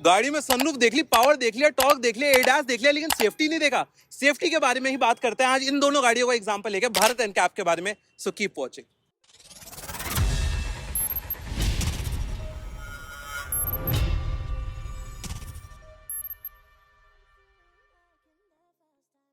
गाड़ी में सनरूफ देख ली, पावर देख लिया, टॉर्क देख लिया, एडास देख लिया, लेकिन सेफ्टी नहीं देखा। सेफ्टी के बारे में ही बात करते हैं आज इन दोनों गाड़ियों का एग्जांपल लेके, भारत एनकैप के बारे में। So keep watching.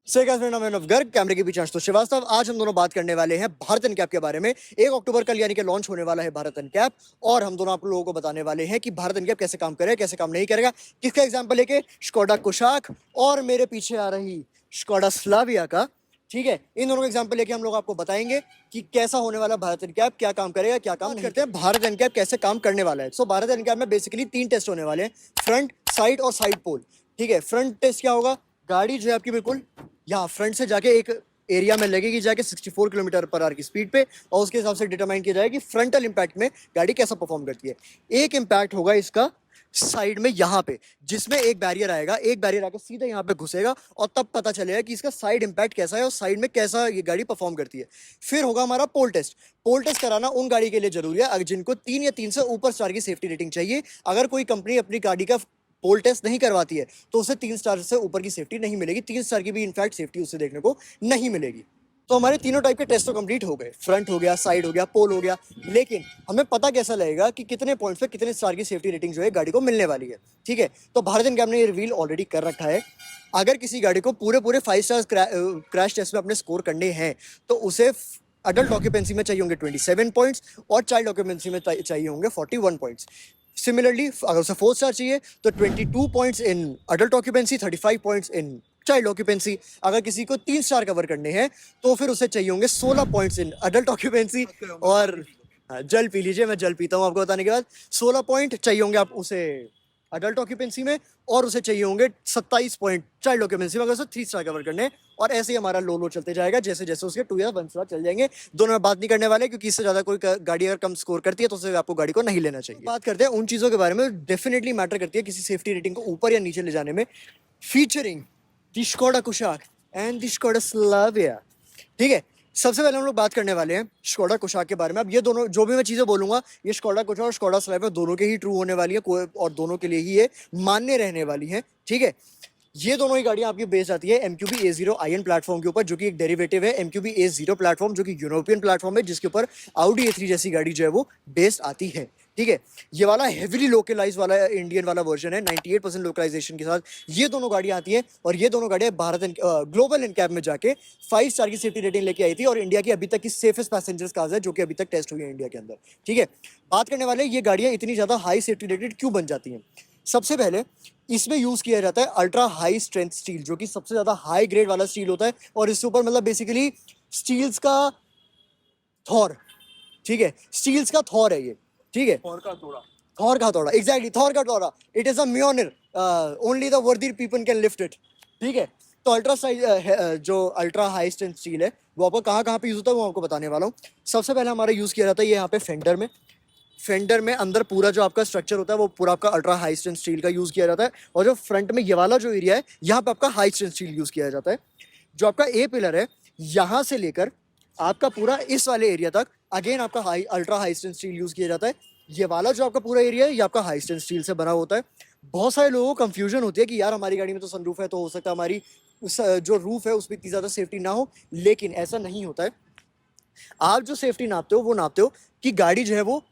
मेरा नाम है गर्ग, कैमरे के पीछे आशुतोष श्रीवास्तव। आज हम दोनों बात करने वाले हैं भारत एनकैप के बारे में। 1 अक्टूबर कल यानी कि लॉन्च होने वाला है भारत एनकैप, और हम दोनों आप लोगों को बताने वाले हैं कि भारत एनकैप कैसे काम करेगा, कैसे काम नहीं करेगा। किसका एग्जांपल लेके? स्कोडा कुशाक और मेरे पीछे आ रही स्कोडा स्लाविया का। ठीक है, इन दोनों का एग्जांपल लेके हम लोग आपको बताएंगे कि कैसा होने वाला भारत एनकैप, क्या काम करेगा, क्या काम नहीं करते हैं। भारत एनकैप कैसे काम करने वाला है। सो भारत एनकैप में बेसिकली 3 टेस्ट होने वाले हैं, फ्रंट, साइड और साइड पोल। ठीक है, फ्रंट टेस्ट क्या होगा? गाड़ी जो है आपकी बिल्कुल यहाँ फ्रंट से जाके एक एरिया में लगेगी, जाके 64 किलोमीटर पर आवर की स्पीड पे, और उसके हिसाब से डिटरमाइन किया जाएगा कि फ्रंटल इंपैक्ट में गाड़ी कैसा परफॉर्म करती है। एक इंपैक्ट होगा इसका साइड में यहाँ पे, जिसमें एक बैरियर आएगा, एक बैरियर आकर सीधा यहाँ पे घुसेगा, और तब पता चलेगा कि इसका साइड इंपैक्ट कैसा है और साइड में कैसा ये गाड़ी परफॉर्म करती है। फिर होगा हमारा पोल टेस्ट। पोल टेस्ट कराना उन गाड़ी के लिए जरूरी है जिनको 3 या 3 से ऊपर स्टार की सेफ्टी रेटिंग चाहिए। अगर कोई कंपनी अपनी गाड़ी का पोल टेस्ट नहीं करवाती है तो उसे 3 स्टार से ऊपर की सेफ्टी नहीं मिलेगी। 3 स्टार की भी इनफैक्ट सेफ्टी उसे देखने को नहीं मिलेगी। तो हमारे तीनों टाइप के टेस्ट तो कंप्लीट हो गए, फ्रंट हो गया, साइड हो गया, पोल हो गया। लेकिन हमें पता कैसा लगेगा कि कितने पॉइंट्स पे कितने स्टार की सेफ्टी रेटिंग जो है गाड़ी को मिलने वाली है। ठीक है, तो भारत एनकैप ने ये रिवील ऑलरेडी कर रखा है। अगर किसी गाड़ी को पूरे 5 स्टार क्रैश टेस्ट में अपने स्कोर करने हैं तो उसे अडल्ट ऑक्यूपेंसी में चाहिए होंगे 27 पॉइंट्स, और चाइल्ड ऑक्यूपेंसी में चाहिए होंगे 41 पॉइंट्स। सिमिलरली अगर उसे 4 स्टार चाहिए तो 22 points in adult occupancy, 35 points in child occupancy. अगर किसी को 3 स्टार कवर करने हैं तो फिर उसे चाहिए होंगे 16 पॉइंट्स इन अडल्ट ऑक्यूपेंसी, और जल पी लीजिए, मैं जल पीता हूँ आपको बताने के बाद। 16 पॉइंट चाहिए होंगे आप उसे अडल्ट ऑक्यूपेंसी में, और उसे चाहिए होंगे 27 पॉइंट चाइल्ड ऑक्यूपेंसी में, अगर उसे 3 स्टार कवर करने हैं। और ऐसे ही हमारा लो चलते जाएगा, जैसे जैसे उसके 2 या 1 स्टार चल जाएंगे। दोनों में बात नहीं करने वाले, क्योंकि इससे ज्यादा कोई गाड़ी अगर कम स्कोर करती है तो उसे आपको गाड़ी को नहीं लेना चाहिए। बात करते हैं उन चीजों के बारे में डेफिनेटली मैटर करती है किसी सेफ्टी रेटिंग को ऊपर या नीचे ले जाने में। Featuring the Skoda Kushaq and the Skoda Slavia. ठीक है, सबसे पहले हम लोग बात करने वाले हैं स्कोडा कुशाक के बारे में। अब ये दोनों जो भी मैं चीजें बोलूंगा, ये स्कोडा कुशाक और स्कोडा स्लाविया दोनों के ही ट्रू होने वाली है, और दोनों के लिए ही ये मान्य रहने वाली है। ठीक है, ये दोनों ही गाड़ियां आपकी बेस्ड आती है MQB A0 IN प्लेटफॉर्म के ऊपर, जो कि एक डेरिवेटिव है MQB A0 प्लेटफॉर्म, जो कि यूरोपियन प्लेटफॉर्म है, जिसके ऊपर Audi A3 जैसी गाड़ी जो है वो बेस्ड आती है। ठीक है, ये वाला हेवीली लोकलाइज वाला इंडियन वाला वर्जन है 98% लोकलाइजेशन के साथ। ये दोनों गाड़ियां आती हैं, और ये दोनों गाड़ियां भारत ग्लोबल एनकैप में जाके 5 स्टार की सेफ्टी रेटिंग लेके आई थी, और इंडिया की अभी तक की सेफेस्ट पैसेंजर्स कार्स है जो कि अभी तक टेस्ट हुई है इंडिया के अंदर। ठीक है, बात करने वाले ये गाड़ियां इतनी ज्यादा हाई सेफ्टी रेटेड क्यों बन जाती हैं। सबसे पहले इसमें यूज किया जाता है अल्ट्रा हाई स्ट्रेंथ स्टील, जो कि सबसे ज्यादा हाई ग्रेड वाला स्टील होता है, और इसके ऊपर मतलब बेसिकली स्टील्स का थॉर। ठीक है, स्टील्स का थॉर है ये। ठीक है, थॉर का थोड़ा एग्जैक्टली, थॉर का थोड़ा। इट इज अ म्योनिर, only the worthy people can lift it. ठीक है, तो अल्ट्रा जो अल्ट्रा हाई स्ट्रेंथ स्टील है वो आपको कहाँ पे यूज होता है वो आपको बताने वाला हूँ। सबसे पहले हमारा यूज किया जाता है ये यहाँ पे फेंडर में अंदर पूरा जो आपका स्ट्रक्चर होता है वो पूरा आपका अल्ट्रा हाई स्ट्रेंथ स्टील का यूज किया जाता है, और जो फ्रंट में ये वाला जो एरिया है यहाँ पे आपका हाई स्ट्रेंथ स्टील यूज किया जाता है। जो आपका ए पिलर है यहाँ से लेकर आपका पूरा इस वाले एरिया तक अगेन आपका ultra high strength steel use किया जाता है। ये वाला जो आपका पूरा एरिया है ये आपका हाई स्ट्रेंथ स्टील से बना होता है। बहुत सारे लोगों को कंफ्यूजन होती है कि यार हमारी गाड़ी में तो सनरूफ है, तो हो सकता है हमारी जो रूफ है उसमें इतनी ज्यादा सेफ्टी ना हो, लेकिन ऐसा नहीं होता है। आप जो सेफ्टी नापते हो वो नापते हो कि गाड़ी जो है वो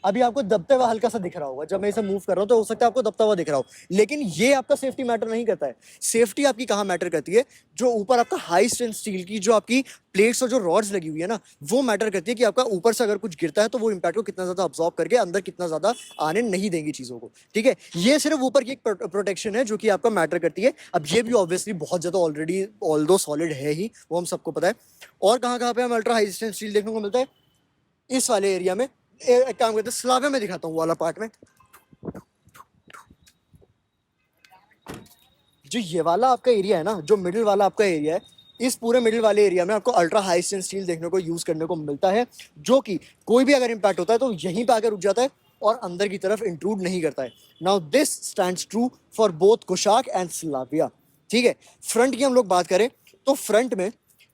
अभी आपको दबता हुआ हल्का सा दिख रहा होगा, जब मैं इसे मूव कर रहा हूँ तो हो सकता है आपको दबता हुआ दिख रहा हो, लेकिन ये आपका सेफ्टी मैटर नहीं करता है। सेफ्टी आपकी कहाँ मैटर करती है, जो ऊपर आपका हाई स्ट्रेंथ स्टील की जो आपकी प्लेट्स और जो रॉड्स लगी हुई है ना, वो मैटर करती है कि आपका ऊपर से अगर कुछ गिरता है तो वो इम्पैक्ट को कितना ज्यादा अब्सॉर्ब करके अंदर कितना ज्यादा आने नहीं देंगी चीजों को। ठीक है, ये सिर्फ ऊपर की एक प्रोटेक्शन है जो कि आपका मैटर करती है। अब ये भी ऑब्वियसली बहुत ज्यादा ऑलरेडी ऑल्दो सॉलिड है ही, वो हम सबको पता है। और कहाँ पे हमें अल्ट्रा हाई स्ट्रेंथ स्टील देखने को मिलता है, इस वाले एरिया में। एक काम करते हैं, स्लाविया में दिखाता हूँ वाला पार्ट में। जो ये वाला आपका एरिया है ना, जो मिडिल वाला आपका एरिया है, इस पूरे मिडिल वाले एरिया में आपको अल्ट्रा हाई स्ट्रेंथ स्टील देखने को यूज करने को मिलता है, जो कि कोई भी अगर इंपैक्ट होता है तो यहीं पे आकर रुक जाता है और अंदर की तरफ इंट्रूड नहीं करता है। Now this stands true for both Kushaq and Slavia. ठीक है, फ्रंट की हम लोग बात करें तो फ्रंट में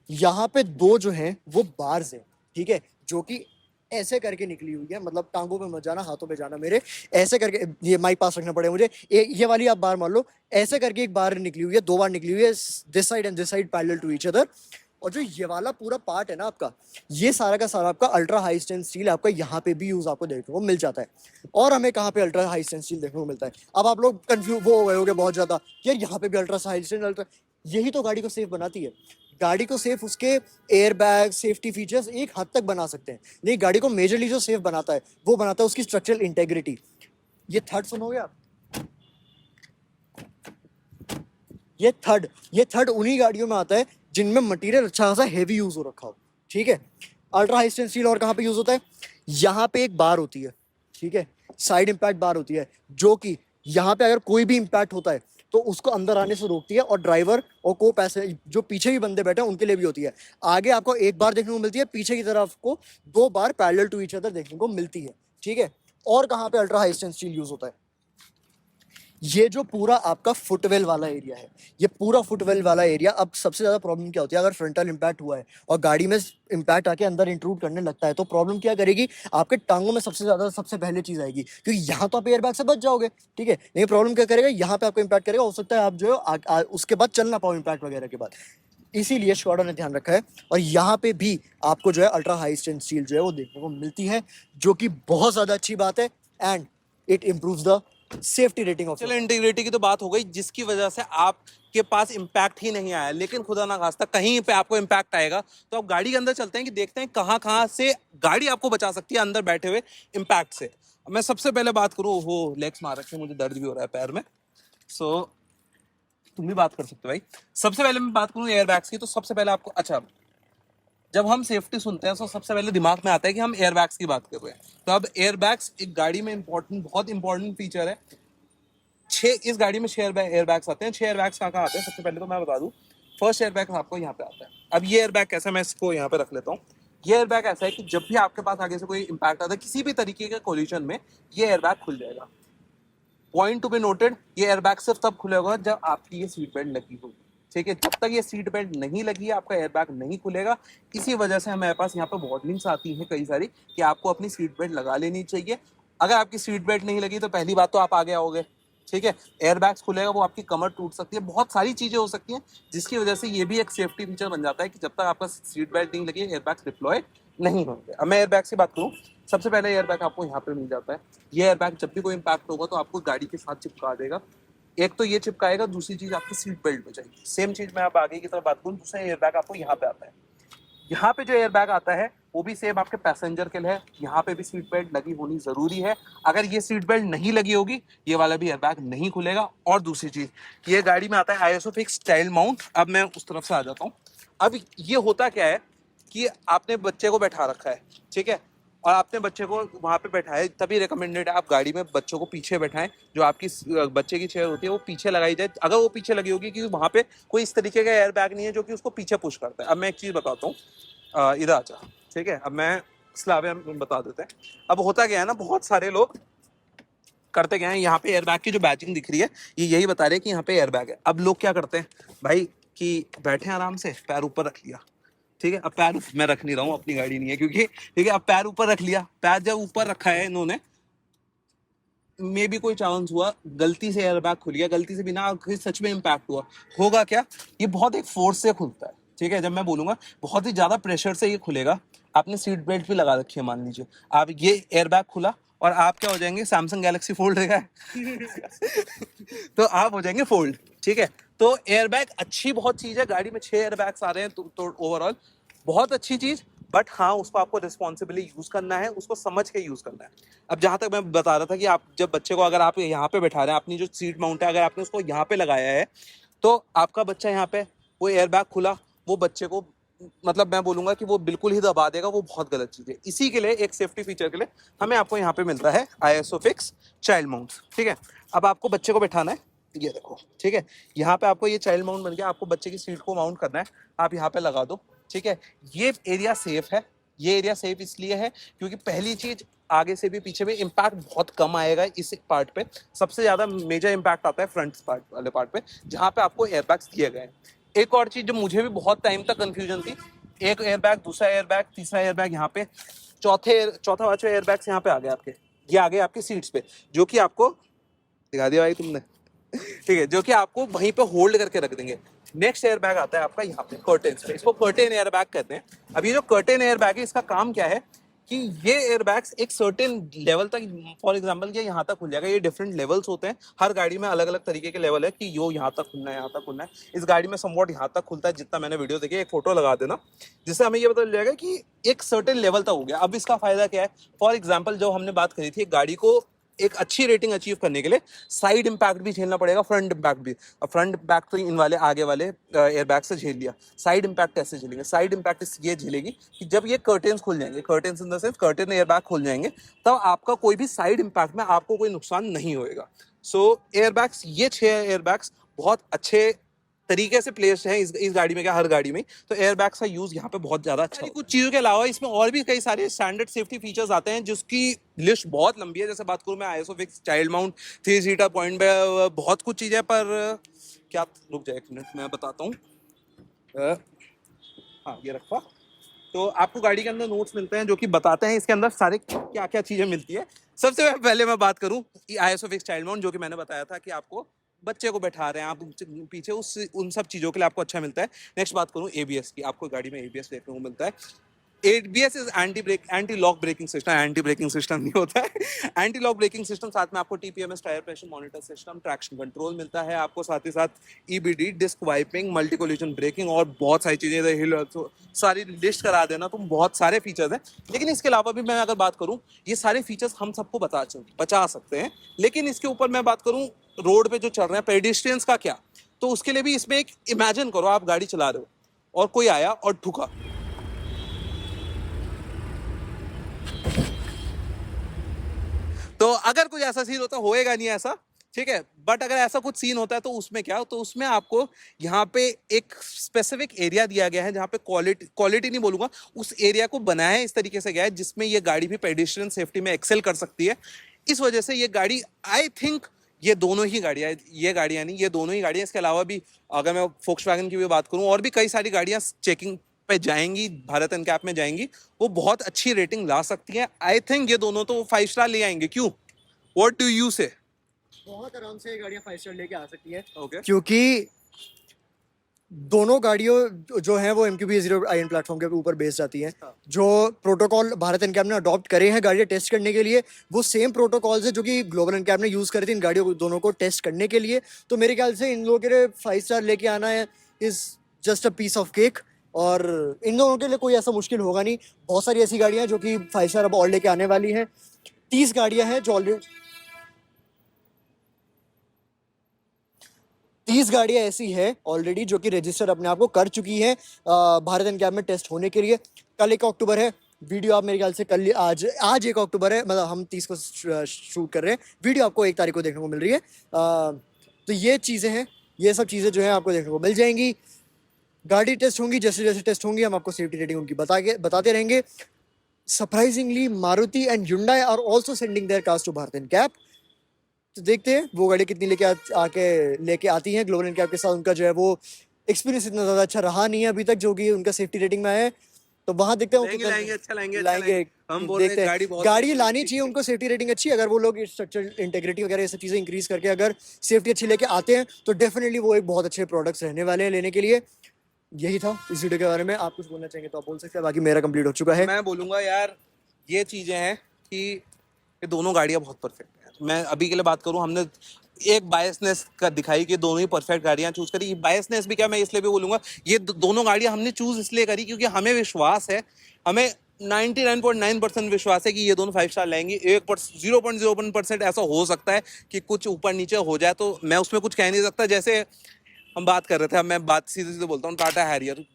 यहाँ पे 2 जो हैं वो बार्स हैं। ठीक है, जो कि ऐसे करके निकली हुई है, मतलब टांगों पे मत जाना, हाथों पे जाना मेरे, ऐसे करके, ये माइक पास रखना पड़ेगा मुझे, ये वाली आप बार मान लो, ऐसे करके एक बार निकली हुई है, दो बार निकली हुई है, this side and this side parallel to each other. और जो ये वाला पूरा पार्ट है ना आपका, ये सारा का सारा आपका अल्ट्रा हाई स्ट्रेंथ स्टील आपका यहाँ पे भी यूज आपको देखने को मिल जाता है। और हमें कहाँ पे अल्ट्रा हाई स्ट्रेंथ स्टील देखने को मिलता है? अब आप लोग कंफ्यूज वो हो गए होगे बहुत ज्यादा, यार यहाँ पे भी अल्ट्रा हाई स्ट्रेंथ, अल्ट्रा, यही तो गाड़ी को सेफ बनाती है। गाड़ी को सेफ उसके एयर बैग, सेफ्टी फीचर्स एक हद तक बना सकते हैं, नहीं, गाड़ी को मेजरली जो सेफ बनाता है वो बनाता है उसकी स्ट्रक्चरल इंटेग्रिटी। ये थर्ड सुनोगे आप, ये थर्ड उन्हीं गाड़ियों में आता है जिनमें मटेरियल अच्छा खासा हेवी यूज हो रखा हो, ठीक है। अल्ट्रा हाई स्ट्रेंथ स्टील और कहाँ पे यूज होता है? यहाँ पे एक बार होती है, ठीक है, साइड इम्पैक्ट बार होती है, जो कि यहाँ पे अगर कोई भी इम्पैक्ट होता है तो उसको अंदर आने से रोकती है, और ड्राइवर और को पैसेंजर जो पीछे भी बंदे बैठे हैं उनके लिए भी होती है। आगे आपको एक बार देखने को मिलती है, पीछे की तरफ को दो बार पैरेलल टू ईच अदर देखने को मिलती है, ठीक है। और कहाँ पे ultra high strength steel use होता है? ये जो पूरा आपका फुटवेल वाला एरिया है, ये पूरा फुटवेल वाला एरिया, अब सबसे ज्यादा प्रॉब्लम क्या होती है अगर फ्रंटल इम्पैक्ट हुआ है और गाड़ी में इम्पैक्ट आके अंदर इंट्रूड करने लगता है, तो प्रॉब्लम क्या करेगी? आपके टांगों में सबसे ज्यादा सबसे पहले चीज आएगी, क्योंकि यहाँ तो आप एयरबैग से बच जाओगे, ठीक है, लेकिन प्रॉब्लम क्या करेगा? यहाँ पे आपको इम्पैक्ट करेगा, हो सकता है आप जो है उसके बाद चल ना पाओ इम्पैक्ट वगैरह के बाद। इसीलिए स्क्वाडा ने ध्यान रखा है, और यहाँ पे भी आपको जो है अल्ट्रा हाई स्ट्रेंथ स्टील जो है वो देखने को मिलती है, जो कि बहुत ज्यादा अच्छी बात है, and it improves the safety rating of. चलो इंटीग्रिटी की तो बात हो गई, जिसकी वजह से आपके पास इम्पैक्ट ही नहीं आया, लेकिन खुदा ना खास्ता कहीं पे आपको इम्पैक्ट आएगा, तो आप गाड़ी के अंदर चलते हैं कि देखते हैं कहाँ कहाँ से गाड़ी आपको बचा सकती है अंदर बैठे हुए इम्पैक्ट से। मैं सबसे पहले बात करूँ, हो लेग्स मार रखे हैं, मुझे दर्द भी हो रहा है पैर में, सो तुम भी बात कर सकते हो भाई। सबसे पहले मैं बात करूँ एयरबैग्स की, तो सबसे पहले आपको, अच्छा, जब हम सेफ्टी सुनते हैं तो सबसे पहले दिमाग में आता है कि हम एयरबैग्स की बात कर रहे हैं। तो अब एयरबैग्स एक गाड़ी में बहुत इंपॉर्टेंट फीचर है। इस गाड़ी में 6 एयरबैग्स आते हैं। 6 एयरबैग्स कहाँ कहाँ आते हैं सबसे पहले तो मैं बता दूं। फर्स्ट एयरबैग आपको यहाँ पे आता है। अब ये एयरबैग कैसा, मैं इसको यहाँ पे रख लेता हूँ। ये एयरबैग ऐसा है कि जब भी आपके पास आगे से कोई इंपैक्ट आता है किसी भी तरीके के कोलिजन में, ये एयरबैग खुल जाएगा। पॉइंट टू बी नोटेड, ये एयरबैग सिर्फ तब खुलेगा जब आपकी ये सीट बेल्ट लगी होगी, ठीक है। जब तक ये सीट बेल्ट नहीं लगी है आपका एयरबैग नहीं खुलेगा। इसी वजह से हमारे पास यहाँ पे वार्निंग्स आती हैं कई सारी कि आपको अपनी सीट बेल्ट लगा लेनी चाहिए। अगर आपकी सीट बेल्ट नहीं लगी तो पहली बात तो आप आगे आओगे, ठीक है। एयरबैग्स खुलेगा, वो आपकी कमर टूट सकती है, बहुत सारी चीजें हो सकती हैं, जिसकी वजह से ये भी एक सेफ्टी फीचर बन जाता है कि जब तक आपका सीट बेल्ट नहीं लगी एयरबैग्स डिप्लॉय नहीं होंगे। अब मैं एयरबैग की बात करूँ, सबसे पहले एयरबैग आपको यहाँ पे मिल जाता है। ये एयरबैग जब भी कोई इम्पैक्ट होगा तो आपको गाड़ी के साथ चिपका देगा। एक तो ये चिपकाएगा, दूसरी चीज आपकी सीट बेल्ट में जाएगी। सेम चीज मैं आप आगे की तरफ बात करूँ, दूसरा एयरबैग आपको यहाँ पे आता है। यहाँ पे जो एयरबैग आता है वो भी सेम आपके पैसेंजर के लिए है। यहाँ पे भी सीट बेल्ट लगी होनी जरूरी है। अगर ये सीट बेल्ट नहीं लगी होगी, ये वाला भी एयरबैग नहीं खुलेगा। और दूसरी चीज, ये गाड़ी में आता है आईएसओ फिक्स चाइल्ड माउंट। अब मैं उस तरफ से आ जाता हूँ। अब ये होता क्या है कि आपने बच्चे को बैठा रखा है, ठीक है, और आपने बच्चे को वहां पे बैठाया, तभी रिकमेंडेड है आप गाड़ी में बच्चों को पीछे बैठाएं। जो आपकी बच्चे की चेयर होती है वो पीछे लगाई जाए, अगर वो पीछे लगी होगी, क्योंकि वहां पे कोई इस तरीके का एयर बैग नहीं है जो कि उसको पीछे पुश करता है। अब मैं एक चीज बताता हूँ, इधर आ जा, ठीक है। अब मैं स्लावे हम बता देते हैं। अब होता क्या है ना, बहुत सारे लोग करते क्या है, यहाँ पे एयरबैग की जो बैचिंग दिख रही है ये यही बता रहे हैं कि यहाँ पे एयरबैग है। अब लोग क्या करते हैं भाई कि बैठे आराम से, पैर ऊपर रख लिया, ठीक है। अब पैर मैं रख नहीं रहा हूँ, अपनी गाड़ी नहीं है क्योंकि, ठीक है। अब पैर ऊपर रख लिया, पैर जब ऊपर रखा है इन्होंने, मे भी कोई चांस हुआ गलती से एयरबैग खुल गया, गलती से बिना सच में इम्पैक्ट हुआ, होगा क्या, ये बहुत एक फोर्स से खुलता है, ठीक है। जब मैं बोलूंगा बहुत ही ज्यादा प्रेशर से ये खुलेगा। आपने सीट बेल्ट भी लगा रखी है, मान लीजिए आप, ये एयरबैग खुला और आप क्या हो जाएंगे, सैमसंग गैलेक्सी फोल्ड रहेगा तो आप हो जाएंगे फोल्ड, ठीक है। तो एयरबैग अच्छी बहुत चीज है, गाड़ी में 6 एयरबैग्स आ रहे हैं तो ओवरऑल बहुत अच्छी चीज। बट हाँ, उसको आपको रिस्पॉन्सिबली यूज करना है, उसको समझ के यूज करना है। अब जहां तक मैं बता रहा था कि आप जब बच्चे को, अगर आप यहाँ पे बैठा रहे हैं, अपनी जो सीट माउंट है अगर आपने उसको यहाँ पे लगाया है, तो आपका बच्चा यहाँ पे, वो एयरबैग खुला, वो बच्चे को, मतलब मैं बोलूंगा कि वो बिल्कुल ही दबा देगा, वो बहुत गलत चीज है। इसी के लिए एक सेफ्टी फीचर के लिए हमें आपको यहाँ पे मिलता है आईएसओ फिक्स चाइल्ड माउंट, ठीक है। अब आपको बच्चे को बैठाना है, ये देखो, ठीक है। यहाँ पे आपको ये चाइल्ड माउंट बन गया, आपको बच्चे की सीट को माउंट करना है, आप यहाँ पे लगा दो, ठीक है। ये एरिया सेफ है। ये एरिया सेफ इसलिए है क्योंकि पहली चीज, आगे से भी पीछे भी इम्पैक्ट बहुत कम आएगा इस पार्ट पे। सबसे ज्यादा मेजर इम्पैक्ट आता है फ्रंट पार्ट वाले पार्ट पे, जहाँ पे आपको एयरबैग्स दिए गए हैं। एक और चीज जो मुझे भी बहुत टाइम तक कंफ्यूजन थी, एक एयरबैग, दूसरा एयरबैग, तीसरा एयरबैग यहाँ पे, चौथा पांचवा एयरबैग्स यहाँ पे आ गए आपके, ये आ गए आपकी सीट्स पे, जो कि आपको दिखा दिया भाई तुमने ठीक है, जो कि आपको वहीं पे होल्ड करके रख देंगे। नेक्स्ट एयर बैग आता है आपका यहाँ पे कर्टेन पे, इसको कर्टेन एयर बैग कहते हैं। अब ये जो कर्टेन एयर बैग है, इसका काम क्या है कि ये एयर बैग्स एक सर्टेन लेवल तक, फॉर एग्जांपल ये यहाँ तक खुल जाएगा। ये डिफरेंट लेवल्स होते हैं, हर गाड़ी में अलग अलग तरीके के लेवल है कि यो यहाँ तक खुलना है, यहाँ तक खुलना है। इस गाड़ी में समवॉट यहाँ तक खुलता है, जितना मैंने वीडियो देखी। एक फोटो लगा देना जिससे हमें ये पता चल जाएगा कि एक सर्टेन लेवल तक हो गया। अब इसका फायदा क्या है, फॉर एग्जाम्पल जो हमने बात करी थी, एक गाड़ी को एक अच्छी रेटिंग अचीव करने के लिए साइड इंपैक्ट भी झेलना पड़ेगा, फ्रंट इंपैक्ट भी। अब फ्रंट इंपैक्ट तो इन वाले आगे वाले एयरबैग से झेल लिया, साइड इंपैक्ट कैसे झेलेंगे? साइड इंपैक्ट ये झेलेगी कि जब ये कर्टेन्स खुल जाएंगे, curtains in the sense curtain airbag खुल जाएंगे, तब आपका कोई भी साइड इंपैक्ट में आपको कोई नुकसान नहीं होएगा। सो एयरबैग्स, ये 6 एयरबैग्स बहुत अच्छे तरीके से प्लेस्ड है इस गाड़ी में, क्या हर गाड़ी में, तो एयरबैग्स का यूज यहाँ पे बहुत ज्यादा अच्छा है। कुछ चीजों के अलावा इसमें और भी कई सारे स्टैंडर्ड सेफ्टी फीचर्स आते हैं, जिसकी लिस्ट बहुत लंबी है। जैसे बात करूँ मैं isofix child mount 3 seater point पे, बहुत कुछ चीजें, पर क्या, रुक जाए एक मिनट मैं बताता हूँ। हाँ ये रखा, तो आपको गाड़ी के अंदर नोट्स मिलते हैं जो कि बताते हैं इसके अंदर सारे क्या क्या चीजें मिलती है। सबसे पहले मैं बात करूं आईएसओफिक्स चाइल्ड माउंट, जो कि मैंने बताया था कि आपको बच्चे को बैठा रहे हैं आप पीछे, उस उन सब चीज़ों के लिए आपको अच्छा मिलता है। नेक्स्ट बात करूं एबीएस की, आपको गाड़ी में एबीएस देखने को मिलता है। ABS is anti lock braking system, anti braking system नहीं होता है, एंटी लॉक ब्रेकिंग सिस्टम। साथ में आपको TPMS tyre pressure monitor system, traction control मिलता है आपको, साथ ही साथ EBD, disc wiping, multi collision braking और बहुत सारी चीजें, हिल सारी लिस्ट करा देना, तो बहुत सारे फीचर्स हैं। लेकिन इसके अलावा भी मैं अगर बात करूं, ये सारे फीचर्स हम सबको बचा सकते हैं, लेकिन इसके ऊपर मैं बात करूं रोड पे जो चल रहे हैं पेडिस्ट्रियंस का क्या, तो उसके लिए भी इसमें एक इमेजिन करो आप गाड़ी चला रहे हो और कोई आया और ठुका, तो अगर कुछ ऐसा सीन होता, होएगा नहीं ऐसा, ठीक है, बट अगर ऐसा कुछ सीन होता है तो उसमें क्या, तो उसमें आपको यहाँ पे एक स्पेसिफिक एरिया दिया गया है जहाँ पे क्वालिटी नहीं बोलूंगा, उस एरिया को बनाया है इस तरीके से गया है जिसमें ये गाड़ी भी पेडिस्ट्रियन सेफ्टी में एक्सेल कर सकती है। इस वजह से ये गाड़ी, आई थिंक ये दोनों ही गाड़ियां, ये गाड़ियां नहीं, ये दोनों ही गाड़ियां, इसके अलावा भी अगर मैं फोक्सवैगन की भी बात करूं, और भी कई सारी गाड़ियां चेकिंग पे जाएंगी, भारत एनकैप में जाएंगी, वो बहुत अच्छी रेटिंग ला सकती हैं। आई थिंक ये दोनों तो 5 स्टार ले आएंगे, क्यों, व्हाट डू यू से? बहुत आराम से ये गाड़ियां 5 स्टार लेके आ सकती हैं, Okay. क्योंकि दोनों गाड़ियों जो हैं वो MQB-0 प्लेटफॉर्म के ऊपर बेस्ड जाती हैं। जो प्रोटोकॉल भारत एनकैप ने अडॉप्ट करे हैं गाड़ियां टेस्ट करने के लिए, वो सेम प्रोटोकॉल्स है जो कि ग्लोबल एनकैप ने यूज करे थे इन गाड़ियों को दोनों को टेस्ट करने के लिए। तो मेरे ख्याल से इन लोगों के लिए 5 स्टार लेके आना है is just a piece of cake, और इन दोनों के लिए कोई ऐसा मुश्किल होगा नहीं। बहुत सारी ऐसी गाड़ियां जो कि 5 स्टार अब और लेके आने वाली हैं। 30 गाड़ियां हैं जो ऑलरेडी 30 गाड़ियां ऐसी है ऑलरेडी जो कि रजिस्टर अपने आप को कर चुकी है भारत एनकैप में टेस्ट होने के लिए। कल 1 अक्टूबर है, वीडियो आप मेरे ख्याल से कल, आज 1 अक्टूबर है, मतलब हम 30 को शूट कर रहे हैं, वीडियो आपको 1 तारीख को देखने को मिल रही है। तो ये चीज़ें हैं, ये सब चीज़ें जो है आपको देखने को मिल जाएंगी। गाड़ी टेस्ट होंगी, जैसे जैसे टेस्ट होंगी हम आपको सेफ्टी रेटिंग उनकी बताते रहेंगे। Surprisingly Maruti and Hyundai are also sending their cars to Bharat NCAP. तो देखते हैं वो गाड़ी कितनी आके लेके आती हैं ग्लोबल एनकैप के साथ। उनका जो है वो एक्सपीरियंस इतना ज़्यादा अच्छा रहा नहीं है अभी तक, जो कि उनका सेफ्टी रेटिंग में आया है। तो वहां देखते हैं लाएंगे। हम बोल रहे हैं गाड़ी लानी चाहिए उनको, सेफ्टी रेटिंग अच्छी। अगर वो लोग स्ट्रक्चर इंटेग्रिटी वगैरह ये सब चीज़ें इंक्रीज करके अगर सेफ्टी अच्छी लेके आते हैं तो डेफिनेटली वो एक बहुत अच्छे प्रोडक्ट्स रहने वाले हैं लेने के लिए। यही था इस वीडियो के बारे में। आप कुछ बोलना चाहेंगे तो आप बोल सकते हैं, बाकी मेरा कंप्लीट हो चुका है। मैं बोलूंगा यार, ये चीजें हैं कि ये दोनों गाड़ियां बहुत परफेक्ट हैं। मैं अभी के लिए बात करूं, हमने एक बायसनेस का दिखाई कि दोनों ही परफेक्ट गाड़ियां चूज करी। बायसनेस भी क्या, मैं इसलिए भी बोलूंगा, ये दोनों गाड़ियां हमने चूज इसलिए करी क्योंकि हमें विश्वास है, हमें 99.9% विश्वास है कि ये दोनों 5 स्टार लाएंगी। 0.01% ऐसा हो सकता है कि कुछ ऊपर नीचे हो जाए, तो मैं उसमें कुछ कह नहीं सकता। जैसे हम बात कर रहे थे, अब मैं बात सीधे सीधे बोलता हूँ, टाटा हैरियर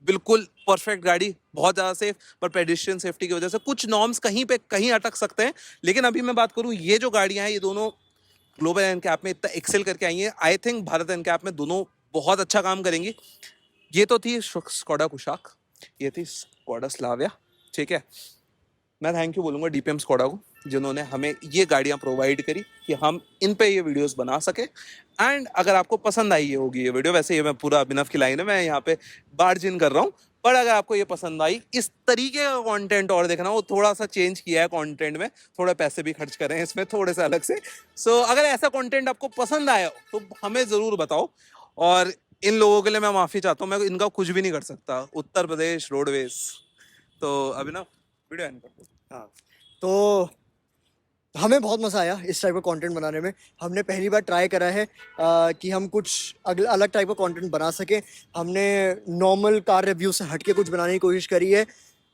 बिल्कुल परफेक्ट गाड़ी, बहुत ज़्यादा सेफ, पर पेडिस्ट्रियन सेफ्टी की वजह से कुछ नॉर्म्स कहीं पे कहीं अटक सकते हैं। लेकिन अभी मैं बात करूँ, ये जो गाड़ियाँ हैं ये दोनों ग्लोबल एनकैप में इतना एक्सेल करके आई हैं। आई थिंक भारत एनकैप में दोनों बहुत अच्छा काम करेंगी। ये तो थी स्कोडा कुशाक, ये थी स्कोडा स्लाविया, ठीक है। मैं थैंक यू बोलूँगा डीपीएम स्कोडा को, जिन्होंने हमें ये गाड़ियाँ प्रोवाइड करी कि हम इन पे ये वीडियोस बना सके। एंड अगर आपको पसंद आई होगी ये वीडियो, वैसे ये मैं पूरा अभिनव की लाइन है, मैं यहाँ पे बार्जिन कर रहा हूँ, पर अगर आपको ये पसंद आई, इस तरीके का कंटेंट और देखना, वो थोड़ा सा चेंज किया है कंटेंट में, थोड़े पैसे भी खर्च करें इसमें थोड़े से अलग से। सो अगर ऐसा कंटेंट आपको पसंद आया तो हमें जरूर बताओ। और इन लोगों के लिए मैं माफी चाहता हूँ, मैं इनका कुछ भी नहीं कर सकता, उत्तर प्रदेश रोडवेज। तो अभिनव वीडियो एंड कर दो। हाँ, तो हमें बहुत मज़ा आया इस टाइप का कंटेंट बनाने में। हमने पहली बार ट्राई करा है कि हम कुछ अलग टाइप का कंटेंट बना सकें। हमने नॉर्मल कार रिव्यू से हट के कुछ बनाने की कोशिश करी है।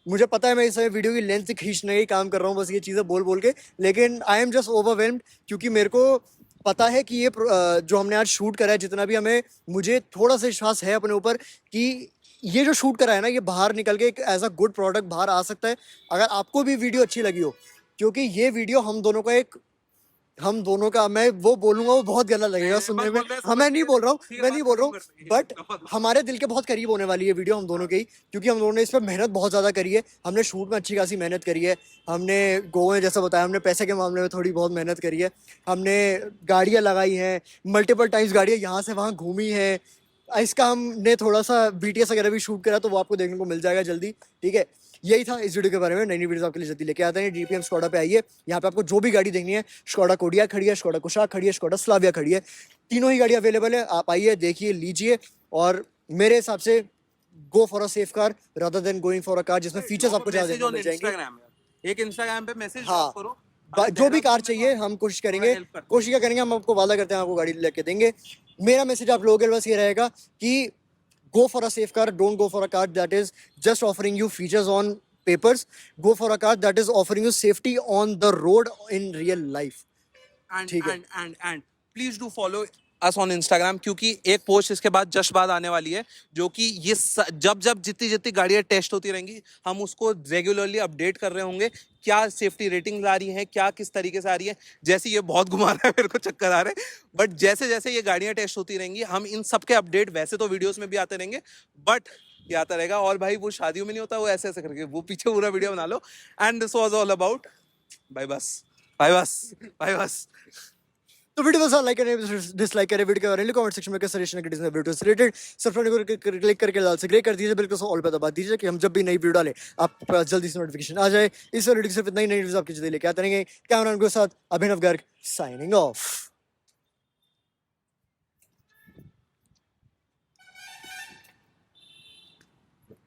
मुझे पता है मैं इस समय वीडियो की लेंथ खींचने का काम कर रहा हूँ, बस ये चीज़ें बोल बोल के, लेकिन आई एम जस्ट ओवरवेल्म्ड, क्योंकि मेरे को पता है कि ये जो हमने आज शूट करा है, जितना भी हमें, मुझे थोड़ा सा विश्वास है अपने ऊपर कि ये जो शूट करा है ना, ये बाहर निकल के एक एज अ गुड प्रोडक्ट बाहर आ सकता है, अगर आपको भी वीडियो अच्छी लगी हो। क्योंकि ये वीडियो हम दोनों का, मैं वो बोलूंगा वो बहुत गलत लगेगा सुनने में, हाँ मैं नहीं बोल रहा हूँ, मैं नहीं बोल रहा हूँ, बट हमारे दिल के बहुत करीब होने वाली है वीडियो हम दोनों के ही, क्योंकि हम दोनों ने इस पर मेहनत बहुत ज़्यादा करी है। हमने शूट में अच्छी खासी मेहनत करी है, हमने गोवा में जैसा बताया, हमने पैसे के मामले में थोड़ी बहुत मेहनत करी है, हमने गाड़ियाँ लगाई हैं, मल्टीपल टाइम्स गाड़ियाँ यहाँ से वहाँ घूमी है। इसका हमने थोड़ा सा BTS वगैरह भी शूट करा, तो वो आपको देखने को मिल जाएगा जल्दी, ठीक है। यही था इस वीडियो के बारे में। नई नई वीडियोस आपके लिए जल्दी लेके आते हैं। DPM स्कोडा पे आइए, यहाँ पे आपको जो भी गाड़ी देखनी है, स्कोडा कोडिया खड़ी है, स्कोडा कुशाक खड़ी है, स्कोडा स्लाविया खड़ी है, तीनों ही गाड़ी अवेलेबल है। आप आइए, देखिए, लीजिए, और मेरे हिसाब से go for a safe car rather than going for a car जिसमें फीचर्स आपको ज्यादा देखने को मिल जाएंगे। एक इंस्टाग्राम पे मैसेज हाँ, करो, जो भी कार चाहिए हम कोशिश करेंगे, हम आपको वादा करते हैं आपको गाड़ी लेके देंगे। मेरा मैसेज आप लोगों के लिए बस ये रहेगा कि go for a safe car, don't go for a car that is just offering you features on papers. Go for a car that is offering you safety on the road in real life. ठीक है। And please do follow us on Instagram, क्योंकि एक post इसके बाद just बाद आने वाली है, जो कि ये जब जब जितनी जितनी गाड़ियां टेस्ट होती रहेंगी, हम उसको रेगुलरली अपडेट कर रहे होंगे, क्या सेफ्टी रेटिंग आ रही है, क्या किस तरीके से आ रही है। जैसे ये बहुत घुमा रहा है, मेरे को चक्कर आ रहे हैं, बट जैसे जैसे ये गाड़ियां टेस्ट होती रहेंगी, हम इन सब के अपडेट वैसे तो वीडियोस में भी आते रहेंगे, बट ये आता रहेगा। और भाई वो शादियों में नहीं होता, वो ऐसे ऐसे करके वो पीछे पूरा वीडियो बना लो। And this was all about bye बस, बाय बस, बाय बस। तो वीडियो पसंद लाइक करें, डिसलाइक करें, वीडियो के बारे में कमेंट सेक्शन में कैसे सजेशन है वीडियो से रिलेटेड सब्सक्राइब क्लिक करके लाल से ग्रे कर दीजिए, बिल्कुल ऑल पे दबा दीजिए कि हम जब भी नई वीडियो डालें आप जल्दी से नोटिफिकेशन आ जाए। इस वीडियो की सिर्फ नई नई वीडियोस आपके जल्दी लेके आते रहेंगे। कैमरामैन के साथ अभिनव गर्ग साइनिंग ऑफ।